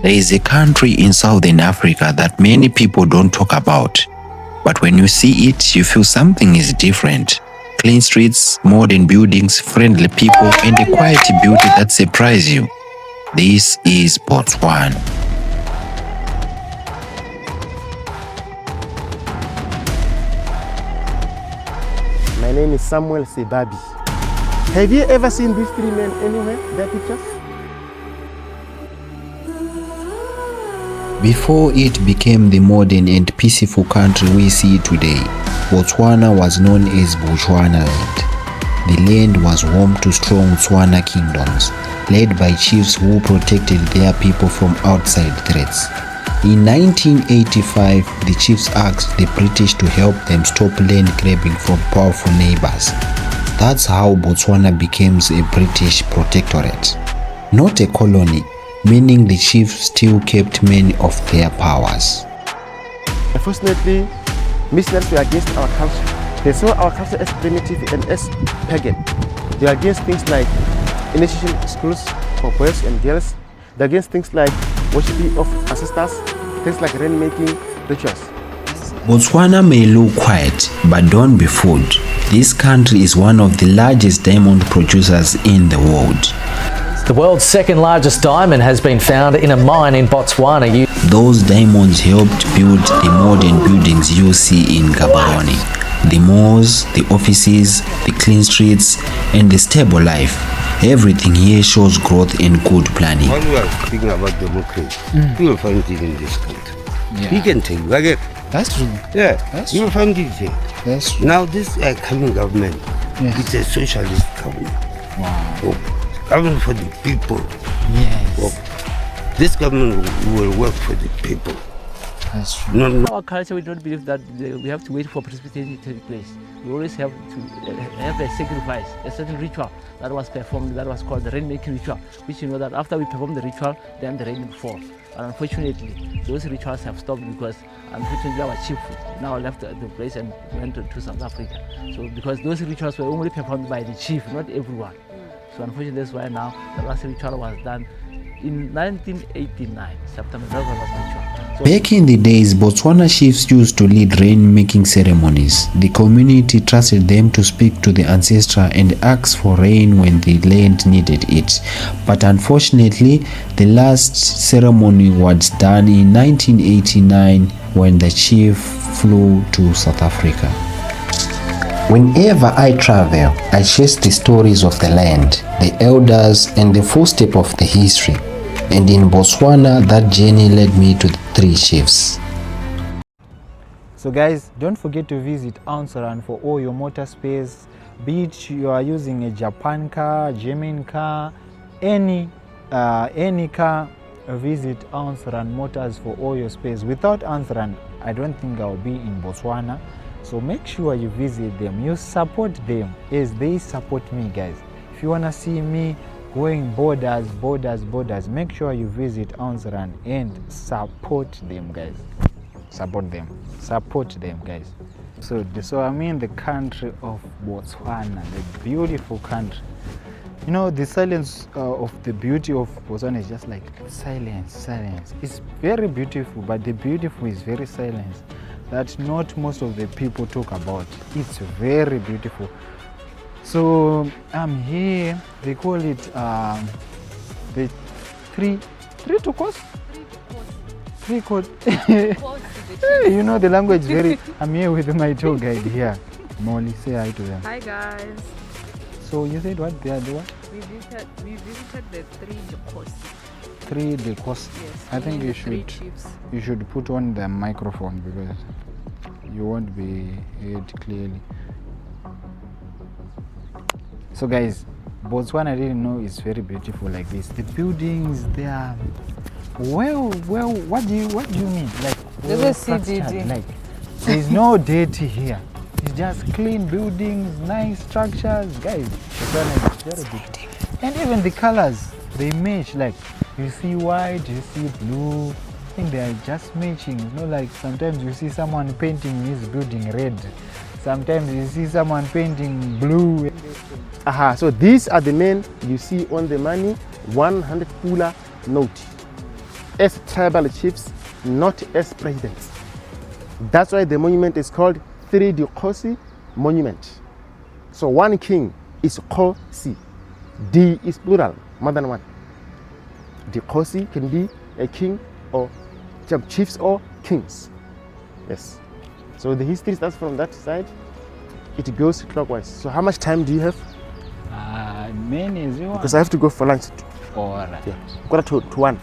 There is a country in Southern Africa that many people don't talk about. But when you see it, you feel something is different. Clean streets, modern buildings, friendly people, and a quiet beauty that surprise you. This is Botswana. My name is Samuel Sebabi. Have you ever seen these three men anywhere, their pictures? Before it became the modern and peaceful country we see today, Botswana was known as Botswana land. The land was home to strong Tswana kingdoms, led by chiefs who protected their people from outside threats. In 1985, the chiefs asked the British to help them stop land grabbing from powerful neighbors. That's how Botswana became a British protectorate, not a colony, meaning the chiefs still kept many of their powers. Unfortunately, missionaries were against our culture. They saw our culture as primitive and as pagan. They are against things like initiation schools for boys and girls. They're against things like worshiping of ancestors, things like rain-making rituals. Botswana may look quiet, but don't be fooled. This country is one of the largest diamond producers in the world. The world's second largest diamond has been found in a mine in Botswana. Those diamonds helped build the modern buildings you see in Gaborone. The malls, the offices, the clean streets, and the stable life. Everything here shows growth and good planning. When we are speaking about democracy, you will find it in this country. Yeah. You can take back. That's true. Yeah, That's you will find it here. That's true. Now this coming government, Yes. it's a socialist government. Wow. Oh, government for the people. Yes. Oh, this government will work for the people. That's true. No. Our culture, we don't believe that we have to wait for precipitation to take place. We always have to have a sacrifice, a certain ritual that was performed, that was called the rain-making ritual, which you know that after we perform the ritual, then the rain will fall. And unfortunately, those rituals have stopped because unfortunately our chief now left the place and went to South Africa. So because those rituals were only performed by the chief, not everyone. So unfortunately, that's why now the last ritual was done in 1989, September. That was the last ritual. So Back in the days, Botswana chiefs used to lead rain-making ceremonies. The community trusted them to speak to the ancestor and ask for rain when the land needed it. But unfortunately, the last ceremony was done in 1989 when the chief flew to South Africa. Whenever I travel, I chase the stories of the land, the elders, and the footsteps of the history. And in Botswana, that journey led me to the three chiefs. So guys, don't forget to visit Answeran for all your motor space, be it you are using a Japan car, German car, any car, visit Answeran Motors for all your space. Without Answeran, I don't think I'll be in Botswana. So make sure you visit them, you support them as they support me, guys. If you wanna see me going borders, make sure you visit Answeran and support them, guys. Support them, guys. So I'm in the country of Botswana, the beautiful country. You know, the silence of the beauty of Botswana is just like silence. It's very beautiful, but the beautiful is very silent. That not most of the people talk about. It's very beautiful. So I'm here. They call it the three to coast. Three coast. You know the language very. I'm here with my tour guide here. Molly, say hi to them. Hi guys. So you said what? They are the what? We visited the three Dikgosi. Three Dikgosi. Yes. I think you should put on the microphone because you won't be heard clearly. So guys, Botswana, I didn't know it's very beautiful like this. The buildings, they are well. What do you mean? Like well structured, like there's no dirty here. It's just clean buildings, nice structures, guys. Botswana is very beautiful, and even the colors they match. Like you see white, you see blue. I think they are just matching. It's not like sometimes you see someone painting his building red. Sometimes you see someone painting blue. So these are the men you see on the money, 100 pula note. as tribal chiefs, not as presidents. That's why the monument is called 3 Dikgosi monument. So one king is Dikgosi. D is plural, more than one. Dikgosi can be a king or some chiefs or kings. Yes. So the history starts from that side. It goes clockwise. So how much time do you have? Many as you want. Because I have to go for lunch. All right. Yeah. Quarter to 1.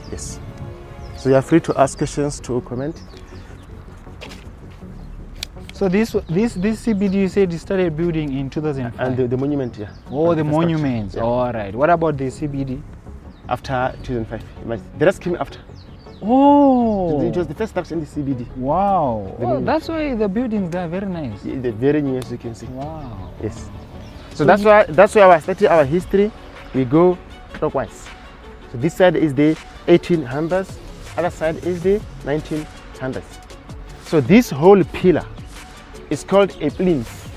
Yes. So you are free to ask questions, to comment. So this CBD you said you started building in 2005. And the monument, yeah. Oh, the First monuments. yeah. All right. What about the CBD? After 2005. The rest came after. Oh. It was the first structure in the CBD. Wow. The Oh, monument. that's why the buildings there are very nice. Yeah, they're very new, as you can see. Wow. Yes. So that's why I started our history. We go clockwise. So this side is the 1800s, other side is the 1900s. So this whole pillar is called a plinth.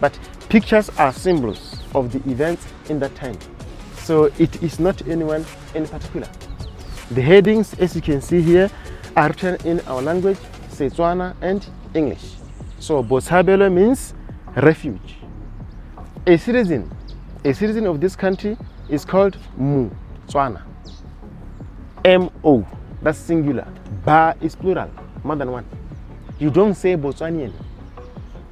But pictures are symbols of the events in that time. So it is not anyone in particular. The headings, as you can see here, are written in our language, Setswana and English. So Botshabelo means refuge. A citizen of this country is called Motswana. M-O, that's singular. Ba is plural, more than one. You don't say Botswanian.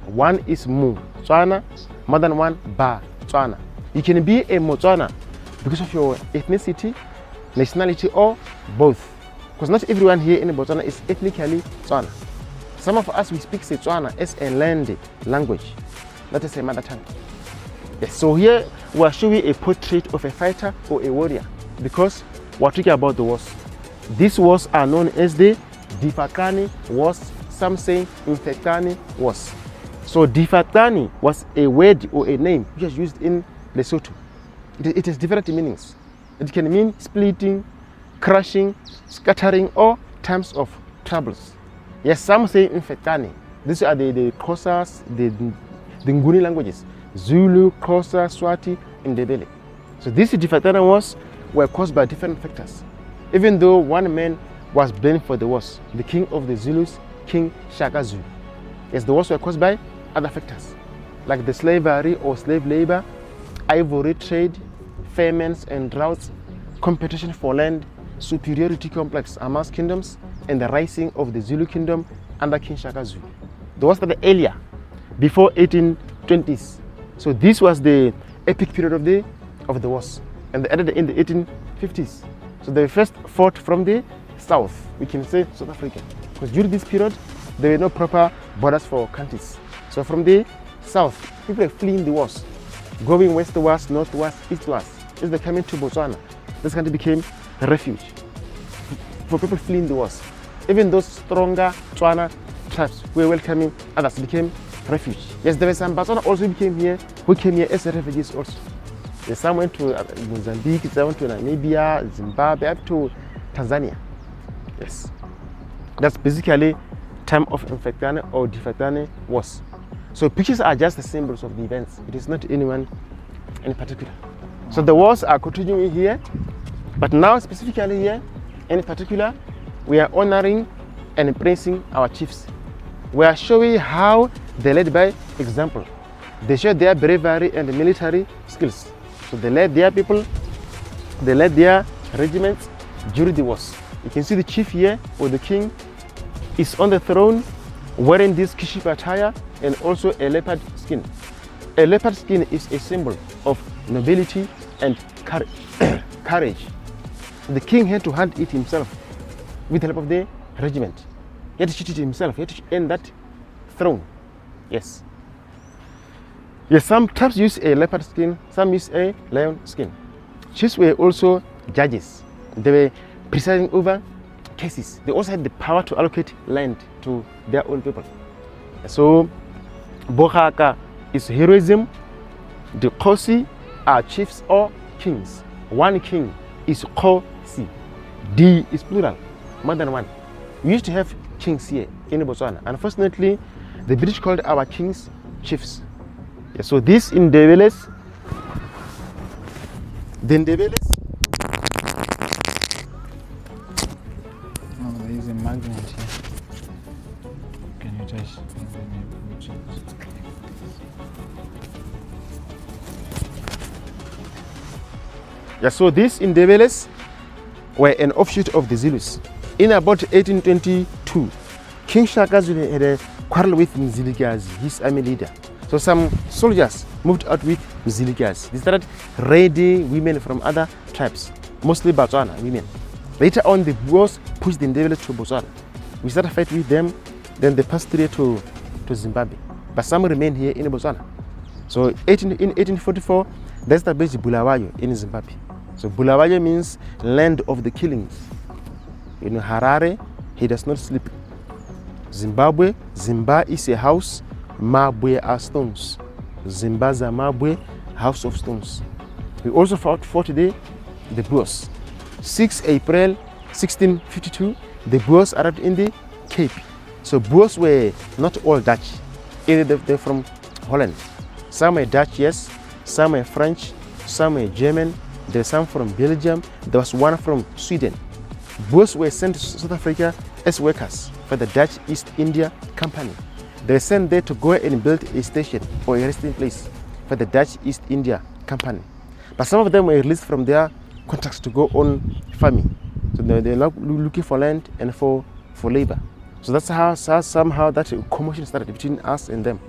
One is Motswana, more than one Batswana. You can be a Motswana because of your ethnicity, nationality, or both. Because not everyone here in Botswana is ethnically Tswana. Some of us, we speak Setswana as a land language, not as a mother tongue. Yes, so here we are showing a portrait of a fighter or a warrior because we're talking about the wars. These wars are known as the Difakani wars, some say Infekani wars. So Difakani was a word or a name which is used in Lesotho. It has different meanings. It can mean splitting, crushing, scattering, or times of troubles. Yes, some say Infekani. These are the Xhosas, the Nguni languages. Zulu, Xhosa, Swati, and Ndebele. So these Difakani wars were caused by different factors. Even though one man was blamed for the wars, the king of the Zulus, King Shaka Zulu. Yes, the wars were caused by other factors, like the slavery or slave labor, ivory trade, famines and droughts, competition for land, superiority complex amongst kingdoms, and the rising of the Zulu kingdom under King Shaka Zulu. The wars started earlier, before 1820s. So this was the epic period of the wars, and they ended in the 1850s. So they first fought from the south, we can say South Africa, because during this period there were no proper borders for countries. So from the south, people were fleeing the wars, going westwards, northwards, eastwards. As they came into Botswana, this country became a refuge for people fleeing the wars. Even those stronger Tswana tribes who were welcoming others became refuge. Yes, there were some Botswana also who came here as refugees also. Yes, some went to Mozambique, some went to Namibia, Zimbabwe, up to Tanzania. Yes, that's basically time of Infekani or Difakani wars. So pictures are just the symbols of the events. It is not anyone in particular. So the wars are continuing here, but now specifically here, in particular, we are honoring and praising our chiefs. We are showing how they led by example. They showed their bravery and military skills. So they led their people, they led their regiments during the wars. You can see the chief here, or the king, is on the throne wearing this Kishipa attire and also a leopard skin. A leopard skin is a symbol of nobility and courage. The king had to hunt it himself with the help of the regiment. He had to shoot it himself. He had to earn that throne. Yes. Yes, some tribes use a leopard skin, some use a lion skin. Chiefs were also judges. They were presiding over cases. They also had the power to allocate land to their own people. So, Bohaka is heroism. Dikgosi are chiefs or kings. One king is Dikgosi. D is plural, more than one. We used to have kings here in Botswana. Unfortunately, the British called our kings chiefs. So this in Develes The Ndebeles, Oh, there is a magnet here. Can you touch? yeah, so these Ndebeles were an offshoot of the Zulus. In about 1822, King Shaka Zulu had a quarrel with Mzilikazi, his army leader. So some soldiers moved out with Mzilikazi. They started raiding women from other tribes, mostly Botswana women. Later on, the Boers pushed the Ndebele to Botswana. We started a fight with them, then they passed through to Zimbabwe. But some remained here in Botswana. So in 1844, they established Bulawayo in Zimbabwe. So Bulawayo means land of the killings. In Harare, he does not sleep. Zimbabwe, Zimba is a house, Mabwe are stones. Zimbaza Mabwe, house of stones. We also fought today the Boers. 6 April 1652, the Boers arrived in the Cape. So Boers were not all Dutch, either they're from Holland. Some were Dutch, yes, some were French, some were German, there's some from Belgium, there was one from Sweden. Boers were sent to South Africa as workers for the Dutch East India Company. They were sent there to go and build a station or a resting place for the Dutch East India Company. But some of them were released from their contracts to go on farming. So they're looking for land and for labor. So that's how somehow that commotion started between us and them.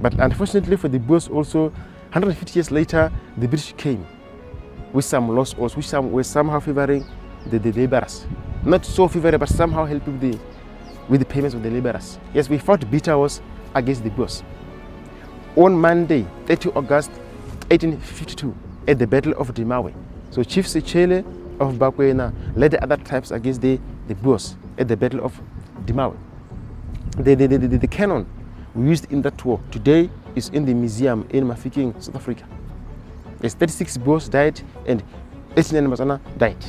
But unfortunately for the Boers also, 150 years later, the British came with some laws also, which some were somehow favoring the laborers. Not so favoring, but somehow helping with the payments of the laborers. Yes, we fought bitter wars against the Boers. On Monday, 30 August 1852, at the Battle of Dimawe. So Chief Sechele of Bakwena led the other tribes against the Boers at the Battle of Dimawe. The cannon we used in that war today is in the museum in Mafikeng, South Africa. Yes, 36 Boers died and 89 Botswana died.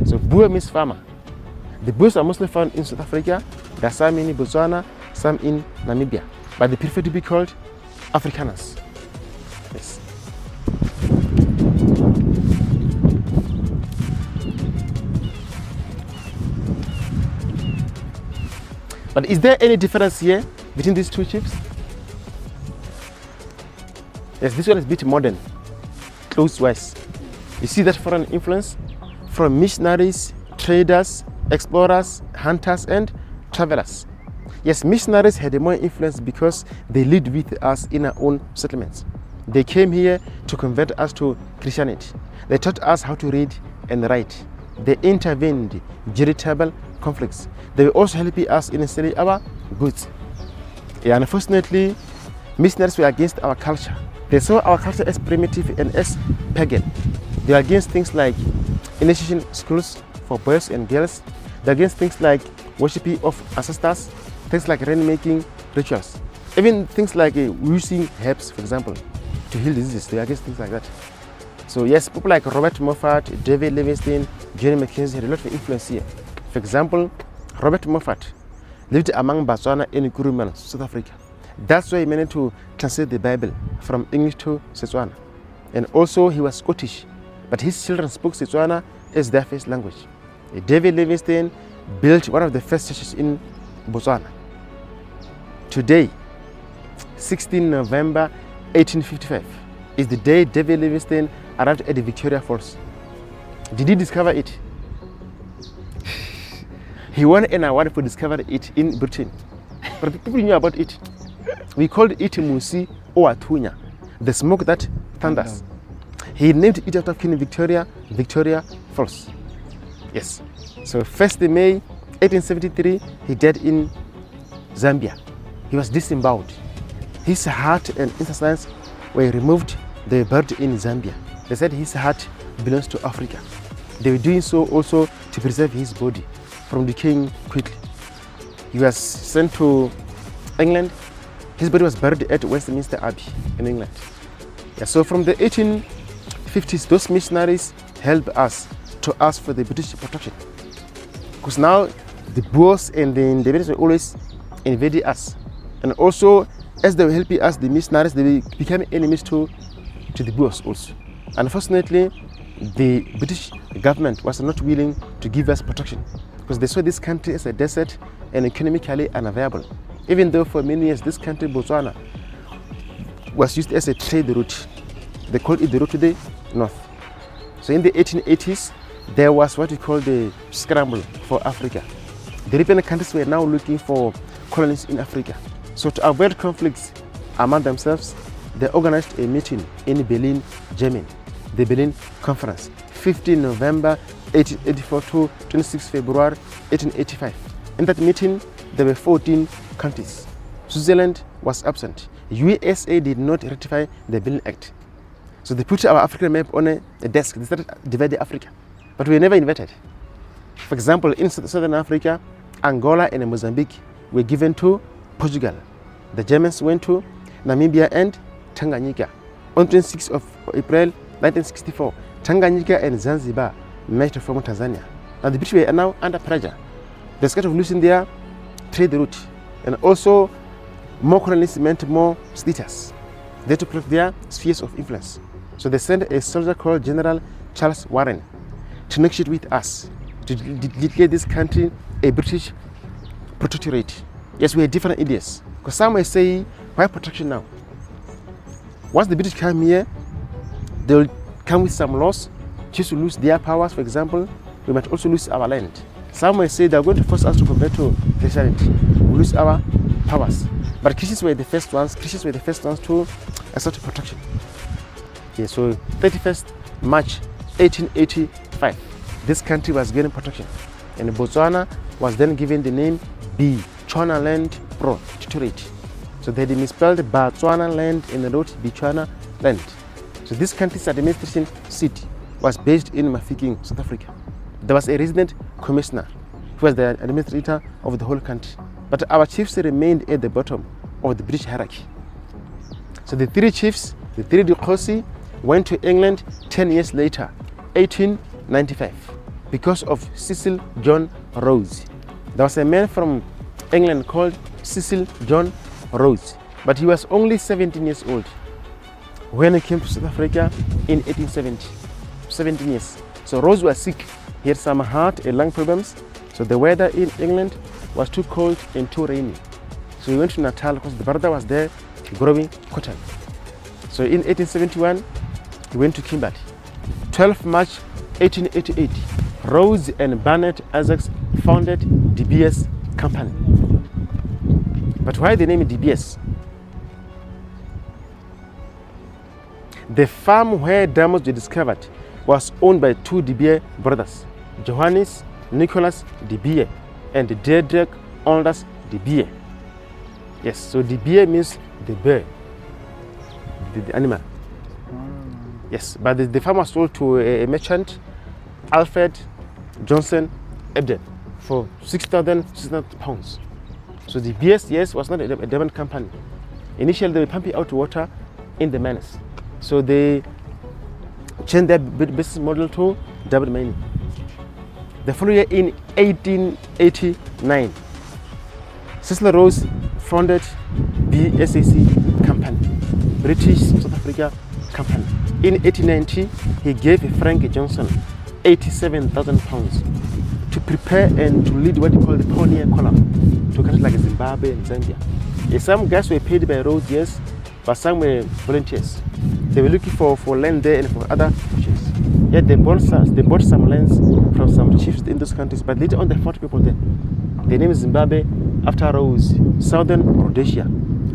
So Boer means farmer. The Boers are mostly found in South Africa. There are some in Botswana, some in Namibia. But they prefer to be called Afrikaners. Yes. But is there any difference here between these two chiefs? Yes, this one is a bit modern, clothes-wise. You see that foreign influence from missionaries, traders, explorers, hunters, and travelers. Yes, missionaries had more influence because they lived with us in our own settlements. They came here to convert us to Christianity. They taught us how to read and write. They intervened during tribal conflicts. They were also helping us in selling our goods. Yeah, unfortunately, missionaries were against our culture. They saw our culture as primitive and as pagan. They were against things like initiation schools for boys and girls. They're against things like worshiping of ancestors, things like rain-making rituals, even things like using herbs, for example, to heal diseases. They're against things like that. So yes, people like Robert Moffat, David Livingstone, Johnny Mackenzie had a lot of influence here. For example, Robert Moffat lived among Botswana in Gaborone, South Africa. That's why he managed to translate the Bible from English to Setswana. And also he was Scottish, but his children spoke Setswana as their first language. David Livingstone built one of the first churches in Botswana. Today, 16 November 1855, is the day David Livingstone arrived at the Victoria Falls. Did he discover it? He won an award for discovering it in Britain. But people knew about it. We called it Musi or Atunya, the smoke that thunders. He named it after Queen Victoria, Victoria Falls. Yes. So 1st May 1873, he died in Zambia. He was disemboweled. His heart and intestines were removed. They were buried in Zambia. They said his heart belongs to Africa. They were doing so also to preserve his body from decaying quickly. He was sent to England. His body was buried at Westminster Abbey in England. Yeah, so from the 1850s, those missionaries helped us to ask for the British protection. Because now the Boers and the Independents were always invading us. And also, as they were helping us, the missionaries, they became enemies to the Boers also. Unfortunately, the British government was not willing to give us protection because they saw this country as a desert and economically unavailable. Even though for many years this country, Botswana, was used as a trade route. They called it the route to the north. So in the 1880s, there was what we call the Scramble for Africa. The European countries were now looking for colonies in Africa. So to avoid conflicts among themselves, they organized a meeting in Berlin, Germany, the Berlin Conference, 15 November 1884 to 26 February 1885. In that meeting, there were 14 countries. Switzerland was absent. USA did not ratify the Berlin Act. So they put our African map on a desk. They started dividing Africa, but we were never invited. For example, in Southern Africa, Angola and Mozambique were given to Portugal. The Germans went to Namibia and Tanganyika. On 26th of April 1964, Tanganyika and Zanzibar met to form Tanzania. Now the British were now under pressure. They started losing their trade route, and also more colonies meant more status. They had to protect their spheres of influence. So they sent a soldier called General Charles Warren to negotiate with us to declare this country a British protectorate. Yes, we have different ideas. Because some may say, why protection now? Once the British come here, they will come with some laws, choose to lose their powers, for example. We might also lose our land. Some may say they are going to force us to convert to Christianity. We lose our powers. But Christians were the first ones. Christians were the first ones to accept protection. Okay, so 31st March 1885, this country was given protection, and Botswana was then given the name Bechuana Land Protectorate. So they had misspelled Botswana Land and wrote Bechuana Land. So this country's administration seat was based in Mafikeng, South Africa. There was a resident commissioner who was the administrator of the whole country. But our chiefs remained at the bottom of the British hierarchy. So the three chiefs, the three Dikgosi, went to England 10 years later, 1895, because of Cecil John Rhodes. There was a man from England called Cecil John Rhodes, but he was only 17 years old when he came to South Africa in 1870, 17 years. So Rhodes was sick. He had some heart and lung problems. So the weather in England was too cold and too rainy. So he went to Natal because the brother was there growing cotton. So in 1871, he went to Kimberley. 12 March 1888, Rhodes and Barnett Isaacs founded DBS Company. But why the name DBS? The farm where diamonds were discovered was owned by two De Beer brothers, Johannes Nicholas De Beer and Deirdre Anders De Beer. Yes, so De Beer means the bear, the animal. Yes, but the farm was sold to a merchant, Alfred Johnson Ebden, for £6,600. So the BS, yes, was not a diamond company. Initially, they were pumping out water in the mines. So they changed their business model to diamond mining. The following year, in 1889, Cecil Rhodes founded BSAC Company, British South Africa Company. In 1890, he gave Frank Johnson £87,000 to prepare and to lead what he called the pioneer column to countries like Zimbabwe and Zambia. Yes, some guys were paid by Rhodes, yes, but some were volunteers. They were looking for land there and for other chiefs. Yet they bought some lands from some chiefs in those countries, but later on they found people there. They named Zimbabwe after Rhodes, Southern Rhodesia,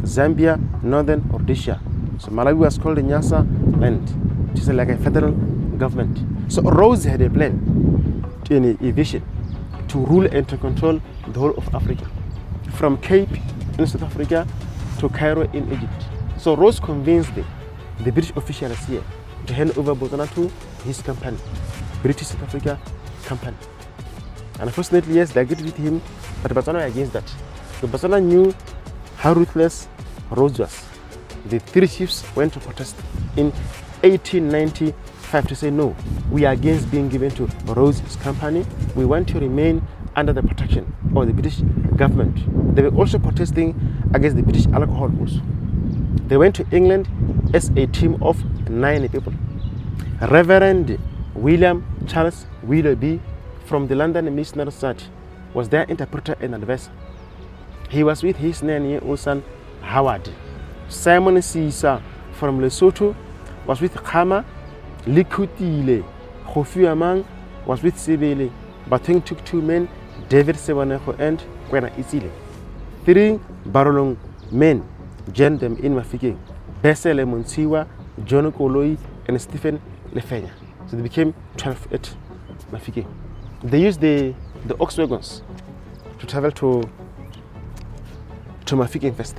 Zambia, Northern Rhodesia. So Malawi was called the Nyasa land, which is like a federal government. So Rhodes had a plan, a vision, to rule and to control the whole of Africa, from Cape in South Africa to Cairo in Egypt. So Rhodes convinced the British officials here to hand over Botswana to his company, British South Africa Company. Unfortunately, yes, they agreed with him, but Botswana were against that. So Botswana knew how ruthless Rhodes was. The three chiefs went to protest in 1895 to say, no, we are against being given to Rhodes' company. We want to remain under the protection of the British government. They were also protesting against the British alcohol rules. They went to England as a team of 9 people. Reverend William Charles Willoughby from the London Missionary Society was their interpreter and advisor. He was with his 9-year-old son Howard. Simon Sisa from Lesotho was with Khama. Likutile Kofi Amang was with Sibele. Batwing took 2 men, David Sewaneho and Kwena Isile. 3 Barolong men joined them in Mafike. Besele Monsiwa, John Koloi, and Stephen Lefenya. So they became 12 at Mafike. They used the ox wagons to travel to Mafike first.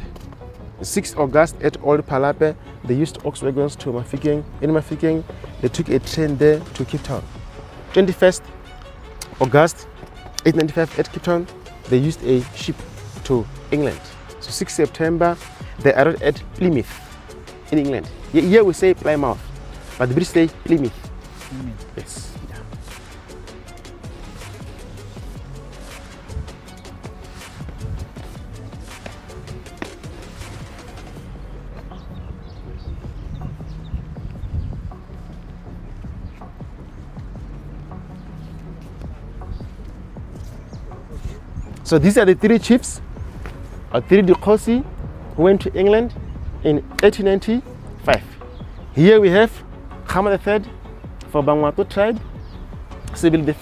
6 August at Old Palape, they used ox wagons to Mafike. In Mafike, they took a train there to Cape Town. 21st August 1895 at Cape Town, they used a ship to England. So 6 September, they arrived at Plymouth in England. Here we say Plymouth, but the British say Plymouth. Yes. Yeah. So these are the 3 chiefs, or 3 Dikgosi, who went to England in 1895. Here we have Khama III for Bangwatu tribe, Sibyl I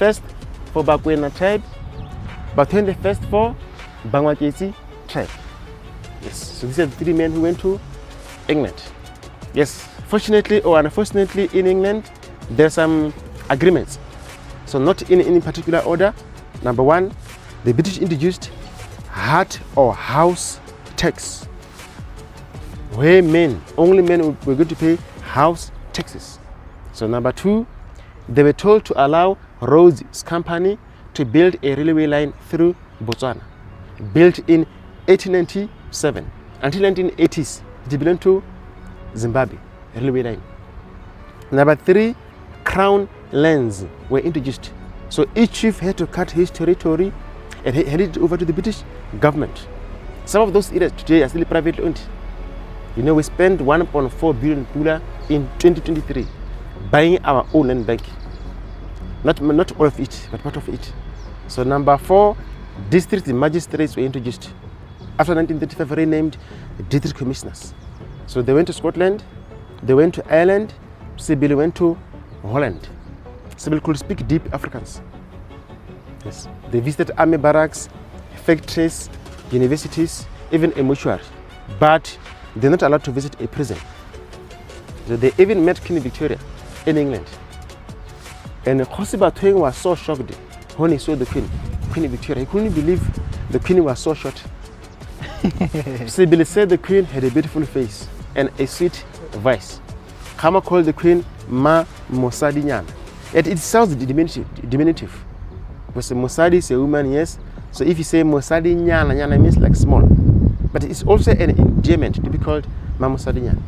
for Bakwena tribe, Batwen I for Bangwakesi tribe. Yes, so these are the 3 men who went to England. Yes, fortunately or unfortunately in England, there are some agreements. So not in any particular order. Number 1, the British introduced hut or house tax, where only men were going to pay house taxes. So number 2, they were told to allow Rhodes Company to build a railway line through Botswana, built in 1897. Until 1980s, it belonged to Zimbabwe, railway line. Number 3, crown lands were introduced. So each chief had to cut his territory and hand it over to the British government. Some of those areas today are still privately owned. You know, we spent 1.4 billion pula in 2023 buying our own land back. Not all of it, but part of it. So number 4, district magistrates were introduced. After 1935, renamed district commissioners. So they went to Scotland, they went to Ireland, Sibyl went to Holland. Sibyl could speak deep Afrikaans. Yes. They visited army barracks, factories, universities, even a mortuary. But they're not allowed to visit a prison. So they even met Queen Victoria in England. And Kgosi Batweng was so shocked when he saw the Queen Victoria. He couldn't believe the Queen was so short. Sibyl said the Queen had a beautiful face and a sweet voice. Khama called the Queen Ma Mosadinyana. It sounds diminutive. Because Mosadi is a woman, yes. So if you say Mosadi Nyana, Nyana means like small. But it's also an endearment to be called Ma Mosadi Nyana.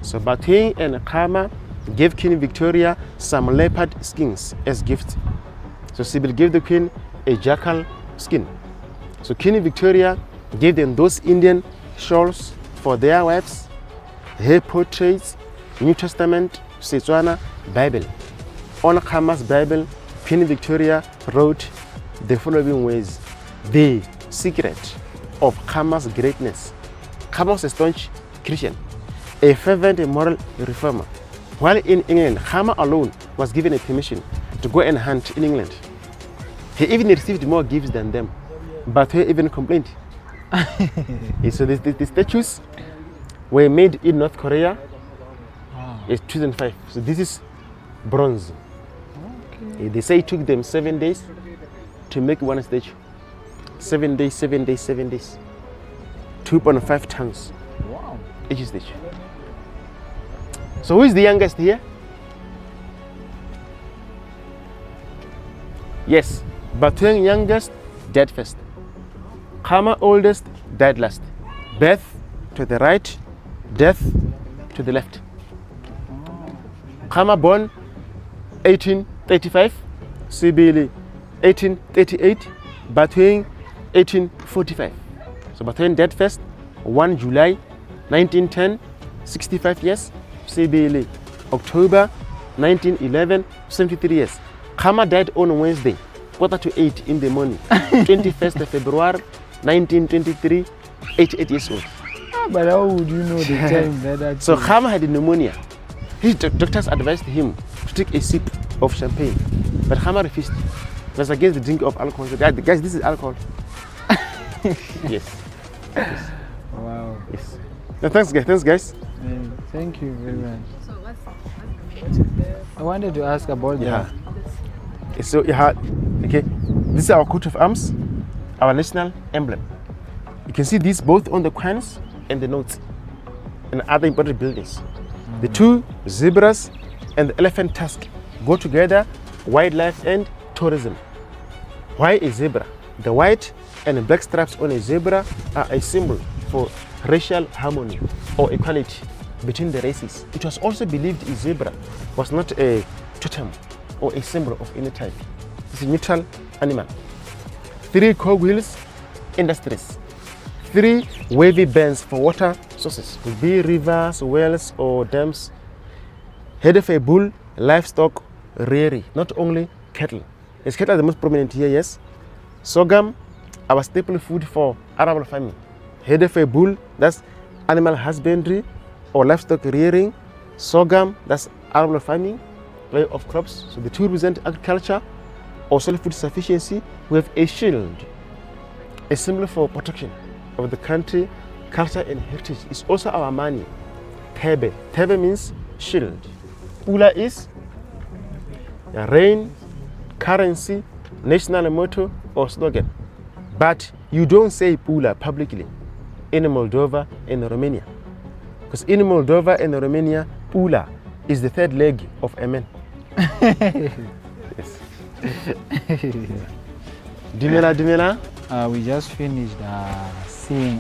So Batweng and Khama gave Queen Victoria some leopard skins as gifts. So Sibyl gave the Queen a jackal skin. So Queen Victoria gave them those Indian shawls for their wives, her portraits, New Testament, Setswana, Bible. On Khama's Bible, Queen Victoria wrote the following words: the secret of Khama's greatness. Khama was a staunch Christian, a fervent moral reformer. While in England, Khama alone was given a permission to go and hunt in England. He even received more gifts than them, but he even complained. So the statues were made in North Korea. It's 2005. So this is bronze. Okay. They say it took them 7 days to make one statue. 7 days, 7 days, 7 days. 2.5 tons. Wow. Each statue. So who is the youngest here? Yes, Batweng youngest died first. Khama oldest died last. Birth to the right, death to the left. Khama born 1835, Sibyl 1838, Batweng 1845. So Batweng died first, 1 July 1910, 65 years. Sibyl October 1911, 73 years. Khama died on Wednesday, 7:45 in the morning, 21st of February, 1923, 88 years old. But how would you know the time that? So Khama had pneumonia. His doctors advised him to take a sip of champagne, but Khama refused. It was against the drink of alcohol. He said, guys, this is alcohol. Yes. Yes. Wow. Yes. No, thanks, guys. Thanks, guys. Thank you very much. So what's I wanted to ask about Yeah. So okay. This is our coat of arms, our national emblem. You can see these both on the coins and the notes and other important buildings. The two zebras and the elephant tusk go together, wildlife and tourism. Why a zebra? The white and the black stripes on a zebra are a symbol for racial harmony or equality between the races. It was also believed a zebra was not a totem or a symbol of any type. It's a neutral animal. 3 cogwheels industries. 3 wavy bands for water sources. Could be rivers, wells or dams. Head of a bull, livestock rearing, not only cattle. Is cattle the most prominent here? Yes. Sorghum, our staple food for arable farming. Head of a bull, that's animal husbandry or livestock rearing. Sorghum, that's arable farming, way of crops. So the two represent agriculture or soil food sufficiency. We have a shield, a symbol for protection of the country, culture and heritage. It's also our money. Tebe. Tebe means shield. Pula is rain, currency, national motto or slogan. But you don't say Pula publicly in Moldova and Romania. Because in Moldova and Romania, Pula is the third leg of a man. Yes. Dimela. We just finished seeing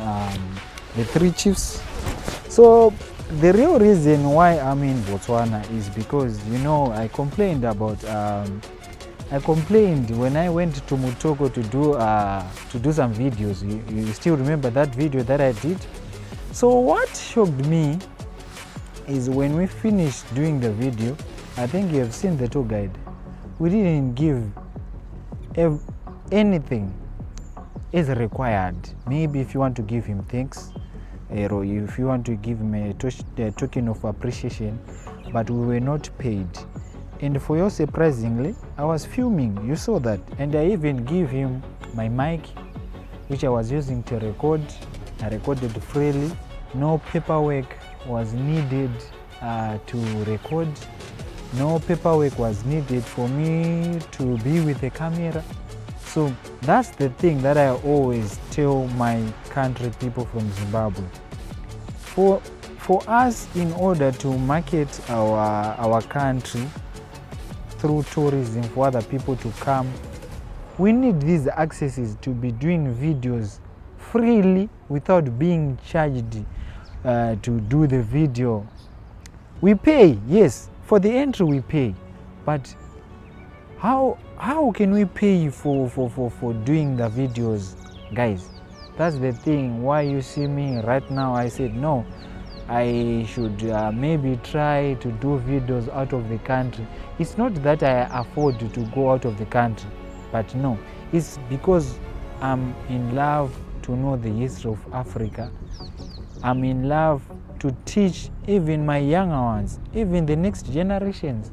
the 3 chiefs. So the real reason why I'm in Botswana is because, you know, I complained when I went to Mutoko to do some videos. You still remember that video that I did? So what shocked me is when we finished doing the video, I think you have seen the tour guide. We didn't give anything is required. Maybe if you want to give him thanks, or if you want to give him a token of appreciation, but we were not paid. And for you, surprisingly, I was filming, you saw that, and I even gave him my mic, which I was using to record. I recorded freely. No paperwork was needed to record. No paperwork was needed for me to be with the camera. So that's the thing that I always tell my country people from Zimbabwe. For us, in order to market our country through tourism, for other people to come, we need these accesses to be doing videos freely without being charged to do the video. We pay, yes, for the entry we pay, but how can we pay for doing the videos, guys? That's the thing why you see me right now. I said no, I should maybe try to do videos out of the country. It's not that I afford to go out of the country, but no, it's because I'm in love to know the history of Africa. I'm in love to teach even my younger ones, even the next generations,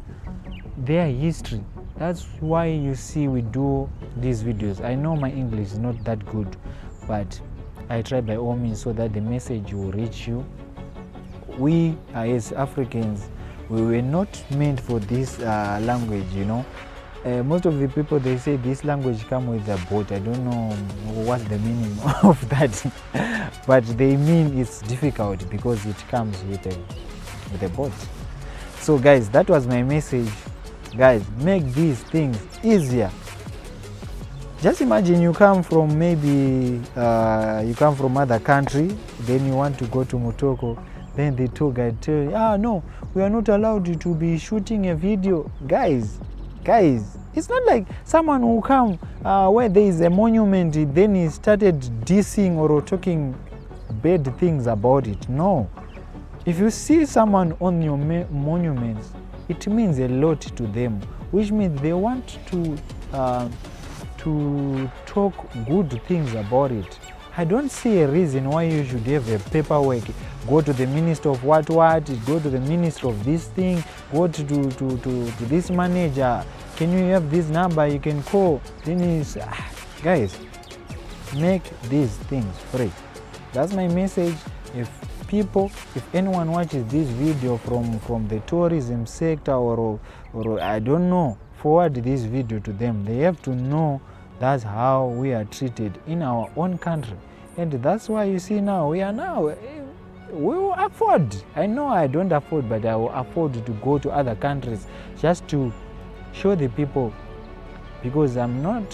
their history. That's why you see we do these videos. I know my English is not that good, but I try by all means so that the message will reach you. We as Africans, we were not meant for this language, you know. Most of the people, they say this language come with a boat. I don't know what's the meaning of that, but they mean it's difficult because it comes with a boat. So guys, that was my message. Guys, make these things easier. Just imagine you come from you come from other country, then you want to go to Mutoko, then the tour guide tell you, no, we are not allowed to be shooting a video. Guys, it's not like someone who come where there is a monument, then he started dissing or talking bad things about it. No. If you see someone on your monuments, it means a lot to them, which means they want to talk good things about it. I don't see a reason why you should have a paperwork, go to the minister of what, go to the minister of this thing, go to this manager, can you have this number you can call, then is guys, make these things free. That's my message. If anyone watches this video from the tourism sector or I don't know, forward this video to them. They have to know that's how we are treated in our own country, and that's why you see now we will afford. I know I don't afford, but I will afford to go to other countries just to show the people, because I'm not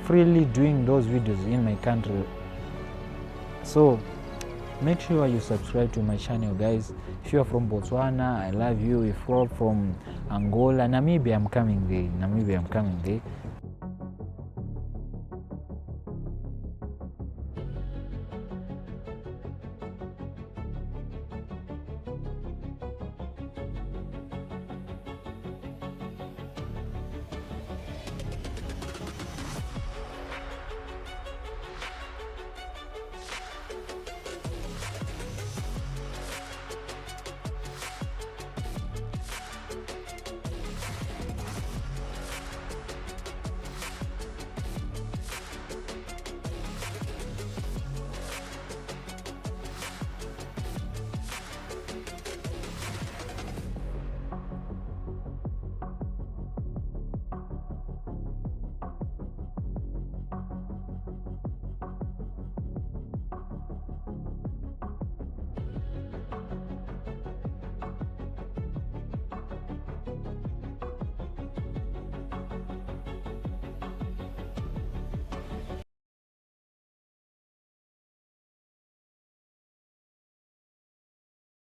freely doing those videos in my country. So make sure you subscribe to my channel, guys. If you are from Botswana, I love you. If you are from Angola, Namibia, I'm coming there.